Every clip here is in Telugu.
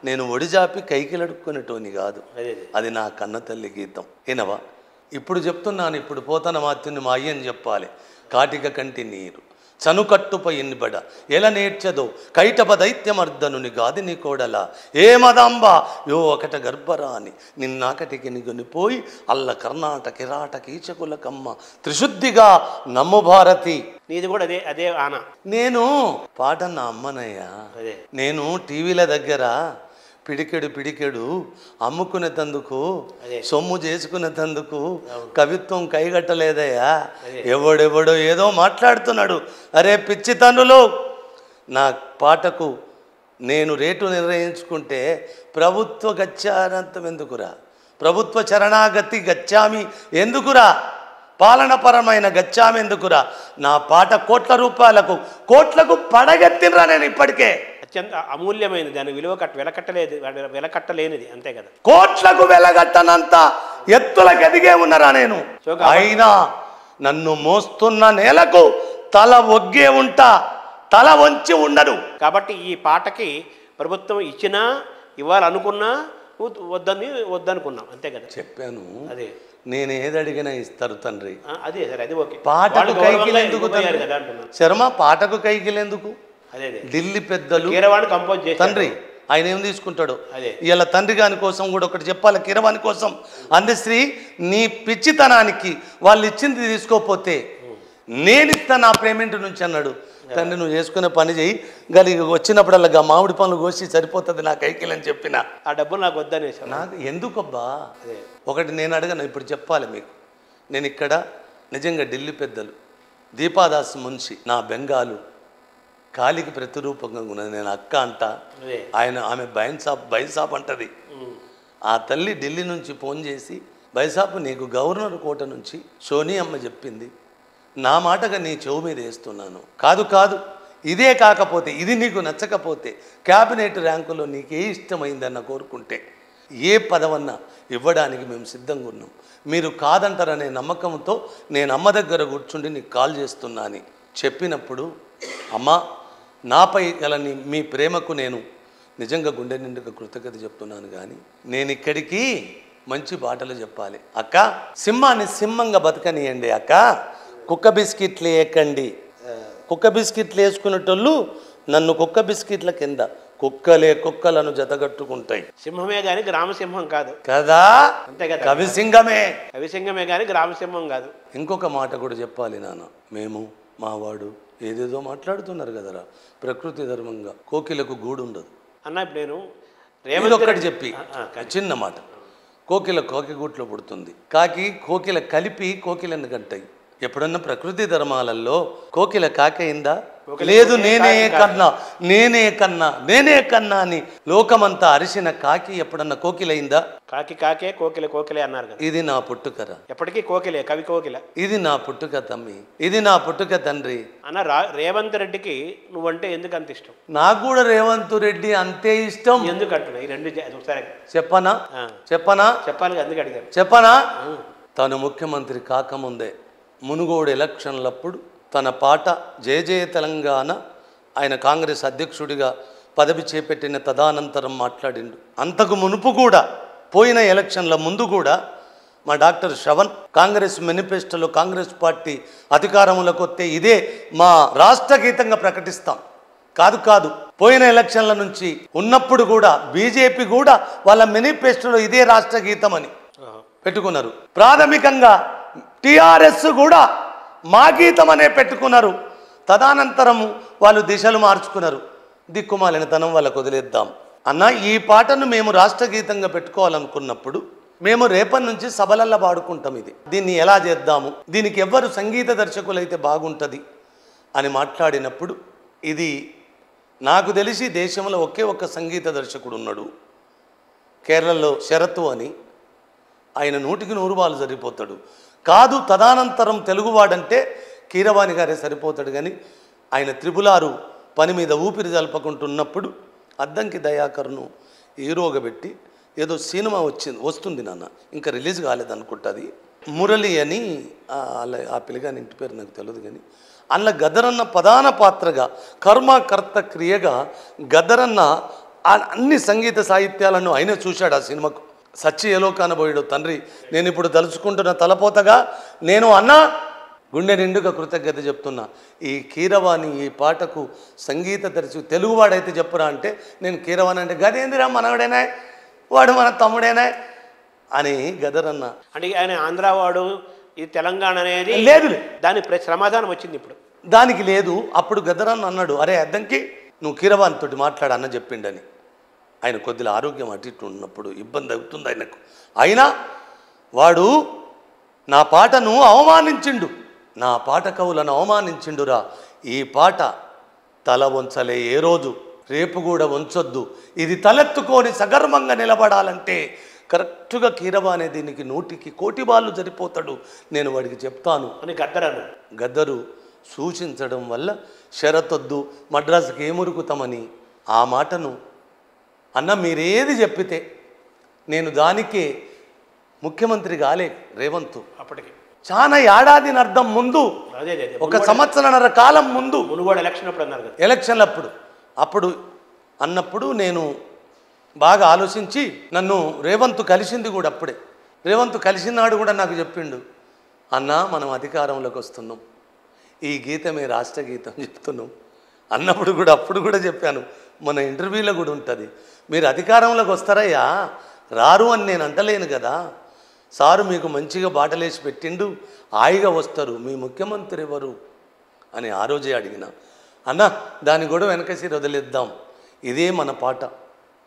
నేను ఒడిజాపి కైకిలడుక్కునేటోని కాదు. అది నా కన్న తల్లి గీతం. ఏనవా ఇప్పుడు చెప్తున్నాను. ఇప్పుడు పోతన మాత్యుని మా అయ్యని చెప్పాలి. కాటిక కంటి నీరు చనుకట్టుపై ఎన్నిబడ ఎలా నేర్చదో కైటప దైత్యమర్దనుని గాది నీ కోడల ఏ మదాంబ యో ఒకట గర్భరాని నిన్నాకటికి నిగొనిపోయి అల్ల కర్ణాట కిరాట కీచకుల కమ్మ త్రిశుద్ధిగా నమ్ము భారతి. నీది కూడా అదే అదే ఆన. నేను పాట నా అమ్మనయ్యా. నేను టీవీల దగ్గర పిడికెడు అమ్ముకునేందుకు సొమ్ము చేసుకునేందుకు కవిత్వం కైగట్టలేదయ్యా. ఎవడెవడో ఏదో మాట్లాడుతున్నాడు. అరే పిచ్చి తన్నులు, నా పాటకు నేను రేటు నిర్ణయించుకుంటే ప్రభుత్వ గత్యానంతం ఎందుకురా, ప్రభుత్వ చరణాగతి గచ్చామి ఎందుకురా, పాలనపరమైన గచ్చామి ఎందుకురా. నా పాట కోట్లకు పడగెత్తినరా నేను ఇప్పటికే. అత్యంత అమూల్యమైనది, దాని వెలకట్టలేనిది అంతే కదా. కోట్లకు వెలగట్టనంత ఎత్తులకు ఎదిగే ఉన్నారా నేను. అయినా నన్ను మోస్తున్న నేలకు తల ఒగ్గే ఉంటా, తల వంచి ఉండను. కాబట్టి ఈ పాటకి ప్రభుత్వం ఇచ్చినా ఇవ్వాలనుకున్నా వద్దనుకున్నాం అంతే కదా. చెప్పాను అదే, నేను ఏది అడిగినా ఇస్తారు తండ్రి. అదే సరే, అది ఓకే. పాటకు కైకిలెందుకు శర్మ, పాటకు కైకిలెందుకు? ఢిల్లీ పెద్దలు కంపోజ్ చేసి తండ్రి ఆయన ఏం తీసుకుంటాడు. ఇలా తండ్రి గాని కోసం కూడా ఒకటి చెప్పాలి. కీరవాణి కోసం అందశ్రీ నీ పిచ్చితనానికి వాళ్ళు ఇచ్చింది తీసుకోకపోతే నేనిస్తా నా పేమెంట్ నుంచి అన్నాడు. తండ్రి నువ్వు చేసుకునే పని చేయి, గలిగి వచ్చినప్పుడల్లా మామిడి పనులు కోసి సరిపోతుంది నా కైకిలని చెప్పిన. ఆ డబ్బులు నాకు వద్దని నాకు ఎందుకబ్బా. ఒకటి నేను అడగను, ఇప్పుడు చెప్పాలి మీకు. నేను ఇక్కడ నిజంగా ఢిల్లీ పెద్దలు దీపాదాస్ మున్షి నా బెంగాలు కాలికి ప్రతిరూపంగా ఉన్నది. నేను అక్క అంట, ఆమె బైసాప్ అంటది. ఆ తల్లి ఢిల్లీ నుంచి ఫోన్ చేసి బైసాప్ నీకు గవర్నర్ కోట నుంచి సోనీ అమ్మ చెప్పింది, నా మాటగా నీ చెవు మీద వేస్తున్నాను. కాదు ఇదే కాకపోతే, ఇది నీకు నచ్చకపోతే క్యాబినెట్ ర్యాంకులో నీకే ఇష్టమైందన్న కోరుకుంటే ఏ పదవన్నా ఇవ్వడానికి మేము సిద్ధంగా ఉన్నాం. మీరు కాదంటారనే నమ్మకంతో నేను అమ్మ దగ్గర కూర్చుండి నీకు కాల్ చేస్తున్నా అని చెప్పినప్పుడు, అమ్మ నాపై గల మీ ప్రేమకు నేను నిజంగా గుండె నిండుగా కృతజ్ఞత చెప్తున్నాను. కానీ నేను ఇక్కడికి మంచి పాటలు చెప్పాలి. అక్క సింహాన్ని సింహంగా బతకనియండి అక్క, కుక్క బిస్కెట్లు వేయకండి. కుక్క బిస్కెట్లు వేసుకునేటోళ్ళు నన్ను కుక్క బిస్కెట్ల కింద కుక్కలను జతగట్టుకుంటాయి. సింహమే గాని గ్రామసింహం కాదు కదా, అంతే కదా. కవిసింహమే గాని గ్రామసింహం కాదు. ఇంకొక మాట కూడా చెప్పాలి నాన్న. మేము మావాడు ఏదేదో మాట్లాడుతున్నారు కదరా. ప్రకృతి ధర్మంగా కోకిలకు గూడు ఉండదు అన్న. ఇప్పుడు నేను ఒక్కటి చెప్పి చిన్న మాట. కోకి గూట్లో పుడుతుంది, కోకిల కలిపి కోకిలను కంటాయి. ఎప్పుడన్నా ప్రకృతి ధర్మాలలో కోకిల కాకయిందా? లేదు. నేనే కన్నా అని లోకమంతా అరిసిన కాకి ఎప్పుడన్నా కోకిలైందా? కాకే కోకిలే అన్నారు కదా. ఇది నా పుట్టుకరా, ఎప్పటికీ కోకిలే, కవి కోకిల. ఇది నా పుట్టుక తమ్మి, ఇది నా పుట్టుక తండ్రి. అన్న రేవంత్ రెడ్డికి నువ్వంటే ఎందుకు అంత ఇష్టం? నాకు కూడా రేవంత్ రెడ్డి అంతే ఇష్టం. ఎందుకంటున్నా ఈ రెండు ఒకసారి చెప్పనా? చెప్పాలి, అందుకు అడిగాను. చెప్పనా? తను ముఖ్యమంత్రి కాకముందే మునుగోడు ఎలక్షన్లప్పుడు తన పాట జయ జయ తెలంగాణ ఆయన కాంగ్రెస్ అధ్యక్షుడిగా పదవి చేపట్టిన తదనంతరం మాట్లాడిండు. అంతకు మునుపు కూడా పోయిన ఎలక్షన్ల ముందు కూడా మా డాక్టర్ శ్రవణ్ కాంగ్రెస్ మేనిఫెస్టోలో కాంగ్రెస్ పార్టీ అధికారంలోకి వస్తే ఇదే మా రాష్ట్ర గీతంగా ప్రకటిస్తాం. కాదు పోయిన ఎలక్షన్ల నుంచి ఉన్నప్పుడు కూడా బీజేపీ కూడా వాళ్ళ మేనిఫెస్టోలో ఇదే రాష్ట్ర గీతం అని పెట్టుకున్నారు. ప్రాథమికంగా టిఆర్ఎస్ కూడా మా గీతం అనే పెట్టుకున్నారు. తదనంతరము వాళ్ళు దిశలు మార్చుకున్నారు. దిక్కుమాలిన తనం వాళ్ళకు వదిలేద్దాం అన్న. ఈ పాటను మేము రాష్ట్ర గీతంగా పెట్టుకోవాలనుకున్నప్పుడు మేము రేపటి నుంచి సభలల్లా పాడుకుంటాం. దీన్ని ఎలా చేద్దాము, దీనికి ఎవ్వరు సంగీత దర్శకులైతే బాగుంటుంది అని మాట్లాడినప్పుడు, ఇది నాకు తెలిసి దేశంలో ఒకే ఒక్క సంగీత దర్శకుడు ఉన్నాడు, కేరళలో శరత్ అని. ఆయన 100కి 100 బాలు సరిపోతాడు. తదనంతరం తెలుగువాడంటే కీరవాణి గారే సరిపోతాడు. కానీ ఆయన త్రిపులారు పని మీద ఊపిరి జలపకుంటున్నప్పుడు అద్దంకి దయాకర్ను హీరోగా పెట్టి ఏదో సినిమా వస్తుంది నాన్న, ఇంకా రిలీజ్ కాలేదనుకుంటుంది. మురళి అని ఆ పిల్లగాని ఇంటి పేరు నాకు తెలియదు. కానీ అందులో గదరన్న ప్రధాన పాత్రగా కర్మకర్త క్రియగా గదరన్న అన్ని సంగీత సాహిత్యాలను ఆయన చూశాడు ఆ సినిమాకు. సచ్చి ఏలో కానబోయాడు తండ్రి. నేను ఇప్పుడు తలుచుకుంటున్న తలపోతగా నేను అన్నా గుండె నిండుగా కృతజ్ఞత చెప్తున్నా. ఈ కీరవాణి ఈ పాటకు సంగీత దర్శకు తెలుగువాడైతే చెప్పురా అంటే నేను కీరవాణి అంటే గదేందిరా మనవడేనా, వాడు మన తమ్ముడేనా అని గదరన్న. అంటే ఆయన ఆంధ్ర వాడు, ఇది తెలంగాణ అనేది లేదు, దాని సమాధానం వచ్చింది ఇప్పుడు దానికి లేదు. అప్పుడు గదరన్న అన్నాడు, అరే అద్దంకి నువ్వు కీరవాణితోటి మాట్లాడు అన్న చెప్పిండని. ఆయన కొద్దిగా ఆరోగ్యం అటు ఇటు ఉన్నప్పుడు ఇబ్బంది అవుతుంది ఆయనకు. అయినా వాడు నా పాటను అవమానించిండు, నా పాట కవులను అవమానించిండురా. ఈ పాట తల వంచలే ఏ రోజు, రేపు కూడా వంచొద్దు. ఇది తలెత్తుకొని సగర్వంగా నిలబడాలంటే కరెక్ట్గా కీరవాణి దీనికి 100కి 1,000 బాళ్ళు సరిపోతాడు, నేను వాడికి చెప్తాను అని గద్దరు సూచించడం వల్ల షరతొద్దు మద్రాసుకి ఏమురుకుతామని ఆ మాటను అన్న మీరేది చెప్పితే నేను దానికే ముఖ్యమంత్రి కాలే రేవంత్. అప్పటికి చాలా ఏడాదిని అర్థం ముందు, 1 సంవత్సరన్నర కాలం ముందు ఎలక్షన్లప్పుడు అప్పుడు అన్నప్పుడు నేను బాగా ఆలోచించి నన్ను రేవంత్ కలిసింది కూడా. అప్పుడే రేవంత్ కలిసినాడు కూడా నాకు చెప్పిండు, అన్నా మనం అధికారంలోకి వస్తున్నాం, ఈ గీతమే రాష్ట్ర గీతం చెప్తున్నాం అన్నప్పుడు కూడా అప్పుడు కూడా చెప్పాను, మన ఇంటర్వ్యూలో కూడా ఉంటుంది, మీరు అధికారంలోకి వస్తారయ్యా రారు అని నేను అంటలేను కదా, సారు మీకు మంచిగా బాటలేసి పెట్టిండు, హాయిగా వస్తారు, మీ ముఖ్యమంత్రి ఎవరు అని ఆ రోజే అడిగిన. అన్న దాన్ని కూడా వెనకసి వదిలేద్దాం, ఇదే మన పాట,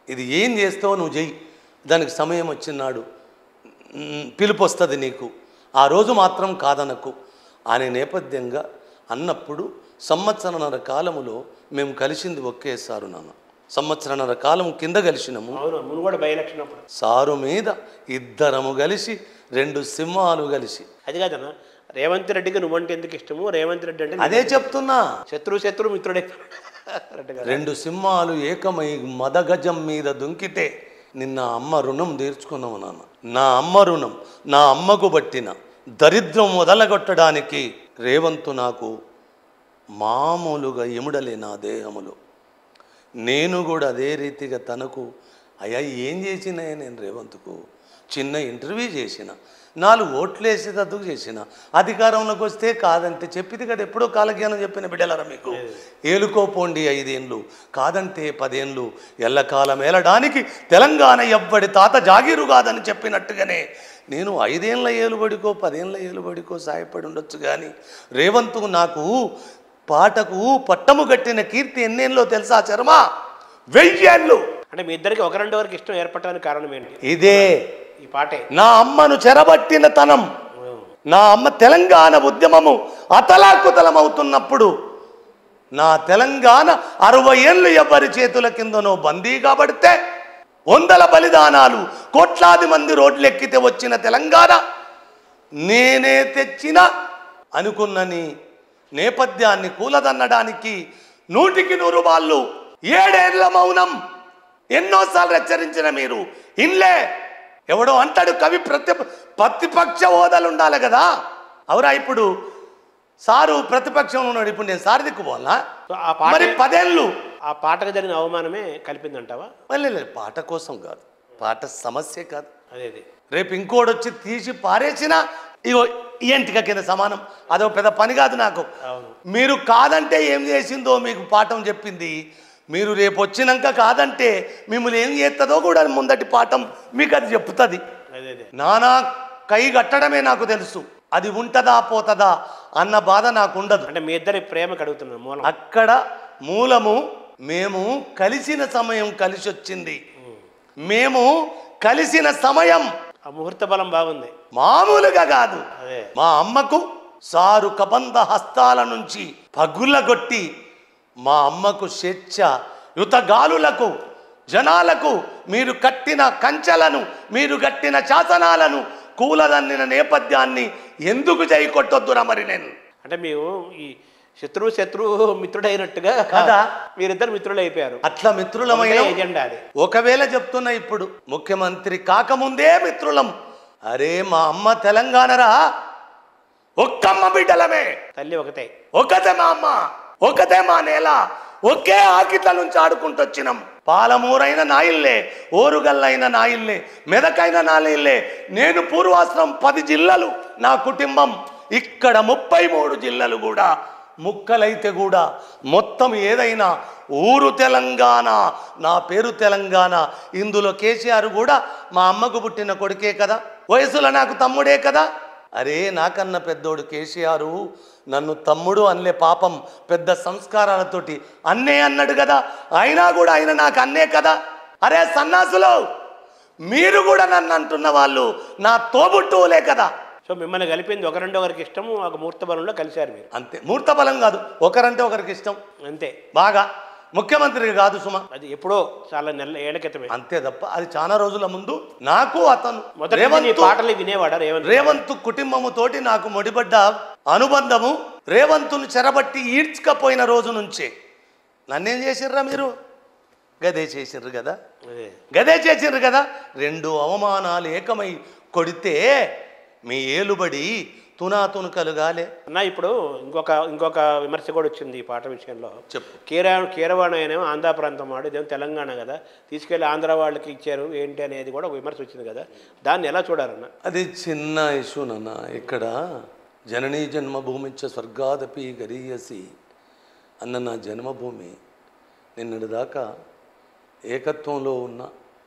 ఇది ఏం చేస్తావో నువ్వు చెయ్యి, దానికి సమయం వచ్చినాడు పిలుపు వస్తుంది నీకు, ఆ రోజు మాత్రం కాదనకు అనే నేపథ్యంగా అన్నప్పుడు సంవత్సరన్నర కాలములో మేము కలిసింది ఒకేసారు నాన్న. సంవత్సరన్నర కాలం కింద కలిసినాము. సారు మీద ఇద్దరము కలిసి 2 సింహాలు కలిసి. అది కాదన్నా రేవంత్ రెడ్డికి నువ్వంటే ఎందుకు ఇష్టము, రేవంత్ రెడ్డి అంటే అదే చెప్తున్నా, శత్రు మిత్రుడే. 2 సింహాలు ఏకమై మదగజం మీద దుంకితే నిన్న అమ్మ రుణం తీర్చుకున్నాము నాన్న. నా అమ్మ రుణం, నా అమ్మకు పట్టిన దరిద్రం మొదలగొట్టడానికి రేవంత్ నాకు మామూలుగా ఎముడలే నా దేహములో. నేను కూడా అదే రీతిగా తనకు అయ్యా ఏం చేసినా నేను రేవంత్కు చిన్న ఇంటర్వ్యూ చేసిన, 4 ఓట్లు వేసేటందుకు చేసిన, అధికారంలోకి వస్తే కాదంటే చెప్పింది కదా ఎప్పుడో కాలజ్ఞానం చెప్పిన బిడ్డలరా మీకు, ఏలుకోపోండి 5 ఏళ్ళు కాదంటే 10 ఏళ్ళు ఎల్లకాలం ఏలడానికి తెలంగాణ ఎవ్వడి తాత జాగీరు కాదని చెప్పినట్టుగానే నేను 5 ఏళ్ళ ఏలుబడికో 10 ఏళ్ళ ఏలుబడికో సాయపడి ఉండొచ్చు. కానీ రేవంత్ నాకు పాటకు పట్టము కట్టిన కీర్తి ఎన్నేళ్ళలో తెలుసా చర్మా, 1000 ఏళ్ళు. అంటే మీ ఇద్దరికి ఒకరికి ఇష్టం ఏర్పడడానికి కారణం ఏంటి? ఇదే ఈ పాటే. నా అమ్మను చెరబట్టిన తనం, నా అమ్మ తెలంగాణ ఉద్యమము అతలాకుతలమవుతున్నప్పుడు నా తెలంగాణ 60 ఏళ్ళు ఎవరి చేతుల కిందనో బందీగా పడితే 100 బలిదానాలు, కోట్లాది మంది రోడ్లెక్కితే వచ్చిన తెలంగాణ నేనే తెచ్చిన అనుకున్నని నేపథ్యాన్ని కూలదన్నడానికి 100కి 100 వాళ్ళు 7 ఏళ్ల మౌనం. ఎన్నోసార్లు హెచ్చరించిన మీరు ఇన్లే. ఎవడో అంటాడు కవి ప్రతిపక్ష హోదాలు ఉండాలి కదా, అవురా? ఇప్పుడు సారు ప్రతిపక్షంలో ఉన్నాడు, ఇప్పుడు నేను సారి దిక్కుపోవాలా? మరి 10 ఏళ్ళు ఆ పాటకు జరిగిన అవమానమే కలిపిందంటావా? లేదు, పాట కోసం కాదు, పాట సమస్య కాదు. అదే రేపు ఇంకోటి వచ్చి తీసి పారేసినా ఇగో ఏంటిక కింద సమానం, అదో పెద్ద పని కాదు నాకు. మీరు కాదంటే ఏం చేసిందో మీకు పాఠం చెప్పింది, మీరు రేపు వచ్చినాక కాదంటే మిమ్మల్ని ఏం చేస్తుందో కూడా ముందటి పాఠం మీకు అది చెప్తుంది. నానా కై కట్టడమే నాకు తెలుసు, అది ఉంటదా పోతుందా అన్న బాధ నాకు ఉండదు. అంటే మీ ఇద్దరి ప్రేమ కడుగుతున్నా మూలం అక్కడ మూలము. మేము కలిసిన సమయం కలిసి వచ్చింది, మేము కలిసిన సమయం ఆ ముహూర్త బలం బాగుంది, మామూలుగా కాదు. మా అమ్మకు సారు కబంధ హస్తాల నుంచి పగులగొట్టి మా అమ్మకు స్వేచ్ఛ యుతగాలులకు జనాలకు మీరు కట్టిన కంచెలను, మీరు కట్టిన శాసనాలను కూలదన్నిన నేపథ్యాన్ని ఎందుకు కొట్టొద్దురా మరి నేను? అంటే మేము ఈ శత్రువు మిత్రుడైనట్టుగా కదా మీరిద్దరు మిత్రులు అయిపోయారు. అట్లా మిత్రులమైన ఎజెండా అది. ఒకవేళ చెప్తున్నా, ఇప్పుడు ముఖ్యమంత్రి కాకముందే మిత్రులం. అరే మా అమ్మ తెలంగాణరా, ఒక్కమ్మ బిడ్డలమే, తల్లి ఒకటే, ఒకతే మా అమ్మ, ఒకతే మా నేల, ఒకే ఆకిట్ల నుంచి ఆడుకుంటూ వచ్చినాం. పాలమూరైన నా ఇల్లే, ఓరుగల్లైన నా ఇల్లే, మెదకైన నా ఇల్లే. నేను పూర్వాశ్రం 10 జిల్లాలు నా కుటుంబం, ఇక్కడ 33 జిల్లాలు కూడా ముక్కలైతే కూడా మొత్తం ఏదైనా ఊరు తెలంగాణ, నా పేరు తెలంగాణ. ఇందులో కేసీఆర్ కూడా మా అమ్మకు పుట్టిన కొడుకే కదా, వయసులో నాకు తమ్ముడే కదా. అరే నాకన్నా పెద్దోడు కేసీఆర్ నన్ను తమ్ముడు అనలే, పాపం పెద్ద సంస్కారాలతోటి అన్నే అన్నాడు కదా, అయినా కూడా ఆయన నాకు అన్నే కదా. అరే సన్నాసులు, మీరు కూడా నన్ను అంటున్న వాళ్ళు నా తోబుట్టువులే కదా. సో మిమ్మల్ని కలిపింది ఒకరంటే ఒకరికి ఇష్టము, ఒక ముహూర్త బలంలో కలిశారు మీరు. అంతే, ముహూర్త బలం కాదు, ఒకరంటే ఒకరికి ఇష్టం అంతే. బాగా ముఖ్యమంత్రి కాదు సుమా, అది ఎప్పుడో చాలా ఏళ్ల క్రితమే. అంతే తప్ప అది చాలా రోజుల ముందు. నాకు అతను మొదటి పాటలు వినేవాడా రేవంత్ కుటుంబముతోటి నాకు ముడిపడ్డ అనుబంధము, రేవంతును చెరబట్టి ఈడ్చుకపోయిన రోజు నుంచే. నన్నేం చేసిర్రా మీరు? గదే చేసిర్రు కదా, గదే చేసిర్రు కదా. 2 అవమానాలు ఏకమై కొడితే మీ ఏలుబడి తునాతునకలుగాలే అన్న. ఇప్పుడు ఇంకొక విమర్శ కూడా వచ్చింది ఈ పాట విషయంలో. చెప్పు. కీరవాణి అయినేమో ఆంధ్ర ప్రాంతం వాడు, ఇదేమో తెలంగాణ కదా, తీసుకెళ్ళి ఆంధ్ర వాళ్ళకి ఇచ్చారు ఏంటి అనేది కూడా ఒక విమర్శ వచ్చింది కదా, దాన్ని ఎలా చూడాలన్న? అది చిన్న ఇష్యూ నాన్న. ఇక్కడ జననీ జన్మభూమిచ్చ స్వర్గాదపి గరీయసి అన్న నా జన్మభూమి నిన్నటి దాకా ఏకత్వంలో ఉన్న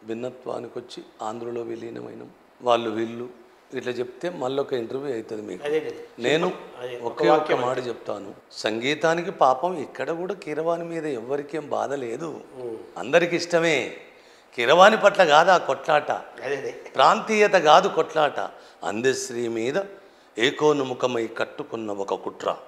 భిన్నత్వానికి వచ్చి ఆంధ్రలో విలీనమైన వాళ్ళు వీళ్ళు ఇట్లా చెప్తే మళ్ళీ ఒక ఇంటర్వ్యూ అవుతుంది మీకు. నేను ఒకే ఒక్క మాట చెప్తాను, సంగీతానికి పాపం ఇక్కడ కూడా కీరవాణి మీద ఎవ్వరికేం బాధ లేదు, అందరికి ఇష్టమే. కీరవాణి పట్ల కాదు ఆ కొట్లాట, ప్రాంతీయత కాదు కొట్లాట, అందశ్రీ మీద ఏకోన్ముఖమై కట్టుకున్న ఒక కుట్ర.